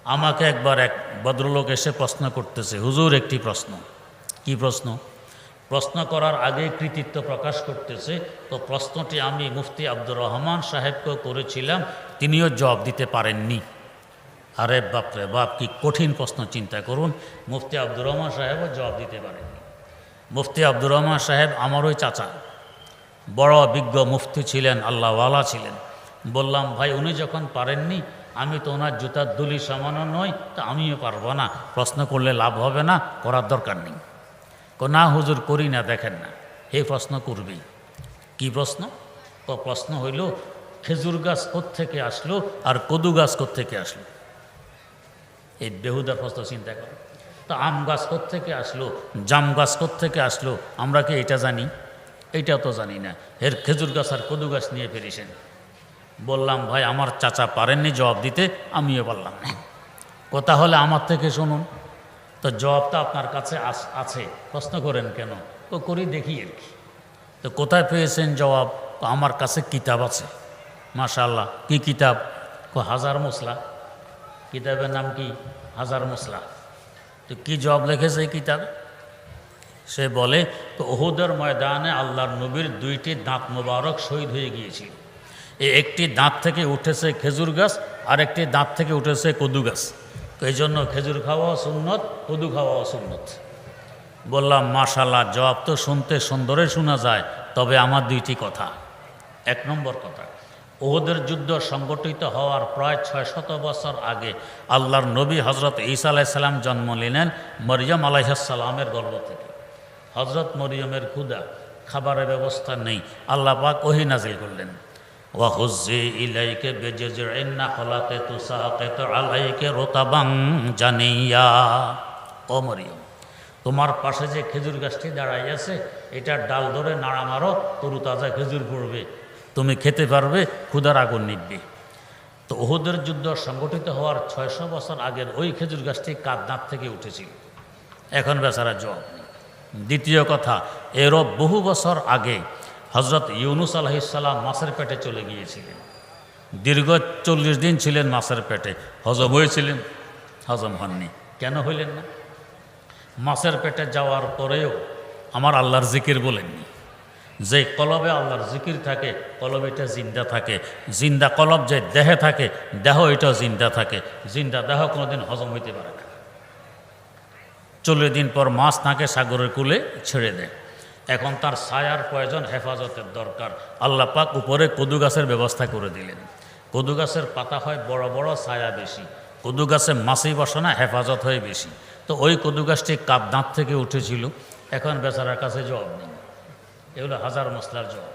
আমাকে একবার এক ভদ্রলোক এসে প্রশ্ন করতেছে, হুজুর একটি প্রশ্ন। কি প্রশ্ন? প্রশ্ন করার আগেই কৃতিত্ব প্রকাশ করতেছে। তো প্রশ্নটি আমি মুফতি আব্দুর রহমান সাহেবকেও করেছিলাম, তিনিও জবাব দিতে পারেননি। আরে বাপরে বাপ, কি কঠিন প্রশ্ন চিন্তা করুন। মুফতি আব্দুর রহমান সাহেবও জবাব দিতে পারেননি। মুফতি আব্দুর রহমান সাহেব আমারই চাচা, বড় বিজ্ঞ মুফতি ছিলেন, আল্লাহওয়ালা ছিলেন। বললাম, ভাই উনি যখন পারেননি, আমি তো ওনার জুতার দুলি সামানো নয়, তা আমিও পারবো না, প্রশ্ন করলে লাভ হবে না, করার দরকার নেই। না হুজুর করি না, দেখেন না, এই প্রশ্ন করবি। কি প্রশ্ন? প্রশ্ন হইল খেজুর গাছ কোত্থেকে আসলো আর কদু গাছ কোত্থেকে আসলো। এই বেহুদা প্রশ্ন চিন্তা করো তো। আম গাছ কোত্থেকে আসলো, জাম গাছ কোত্থেকে আসলো, আমরা কি এটা জানি? এইটাও তো জানি না, এর খেজুর গাছ আর কদু গাছ নিয়ে ফেরিছেন। বললাম, ভাই আমার চাচা পারেননি জবাব দিতে, আমিও পারলাম না। কথা হলে আমার থেকে শুনুন, তো জবাবটা আপনার কাছে আছে, প্রশ্ন করেন কেন? তো করি দেখি আর কি। তো কোথায় পেয়েছেন জবাব? আমার কাছে কিতাব আছে। মাশাআল্লাহ। কি কিতাব? হাজার মশলা। কিতাবের নাম কি? হাজার মশলা। তো কি জবাব লিখেছে এই কিতাবে? সে বলে, তো উহুদের ময়দানে আল্লাহর নবীর দুইটি দাঁত মোবারক শহীদ হয়ে গিয়েছিল। এই একটি দাঁত থেকে উঠেছে খেজুর গাছ, আর একটি দাঁত থেকে উঠেছে কদু গাছ। তো এই জন্য খেজুর খাওয়াও সুন্নত, কদু খাওয়াও সুন্নত। বললাম, মাশাআল্লাহ, জবাব তো শুনতে সুন্দরে শোনা যায়, তবে আমার দুইটি কথা। এক নম্বর কথা, উহুদের যুদ্ধ সংগঠিত হওয়ার প্রায় 600 বছর আগে আল্লাহর নবী হজরত ঈসা আলাইহিস সালাম জন্ম নিলেন মরিয়ম আলাইহিস সালামের গর্ভ থেকে। হজরত মরিয়মের ক্ষুধা, খাবারের ব্যবস্থা নেই, আল্লাহ পাক ওহী নাজিল করলেন, ওয়াহুজ্জি ইলাইকা বিজিজইন নাখলাতি তুসাকিত আলাইকা রুতাবান জানিয়া। ও মরিয়ম, তোমার পাশে যে খেজুর গাছটি দাঁড়াই আছে, এটার ডাল ধরে নাড়া মারো, তরু তাজা খেজুর পড়বে, তুমি খেতে পারবে, ক্ষুধার আগুন নিববে। তো উহুদের যুদ্ধ সংগঠিত হওয়ার 600 বছর আগের ওই খেজুর গাছটি কার দাঁত থেকে উঠেছিল? এখন বেচারা জবাব নেই। দ্বিতীয় কথা, এরও বহু বছর আগে হজরত ইউনুস আলাইহিস সালাম মাছের পেটে চলে গিয়েছিলেন। দীর্ঘ 40 দিন ছিলেন মাছের পেটে। হজম হয়েছিলেন? হজম হননি। কেন হইলেন না? মাছের পেটে যাওয়ার পরেও আমার আল্লাহর জিকির বলেননি। যে কলবে আল্লাহর জিকির থাকে, কলব এটা জিন্দা থাকে। জিন্দা কলব যে দেহে থাকে, দেহ এটাও জিন্দা থাকে। জিন্দা দেহ কোনোদিন হজম হইতে পারে না। 40 দিন পর মাছ তাকে সাগরের কূলে ছেড়ে দেয়। এখন তার ছায়ার প্রয়োজন, হেফাজতের দরকার। আল্লাহ পাক উপরে কদু গাছের ব্যবস্থা করে দিলেন। কদু গাছের পাতা হয় বড় বড়, ছায়া বেশি। কদু গাছে মাছি বসে না, হেফাজত হয় বেশি। তো ওই কদু গাছটি কাপ দাঁত থেকে উঠেছিল। এখন বেচারার কাছে জবাব নেই। এগুলো হাজার মশলার জবাব।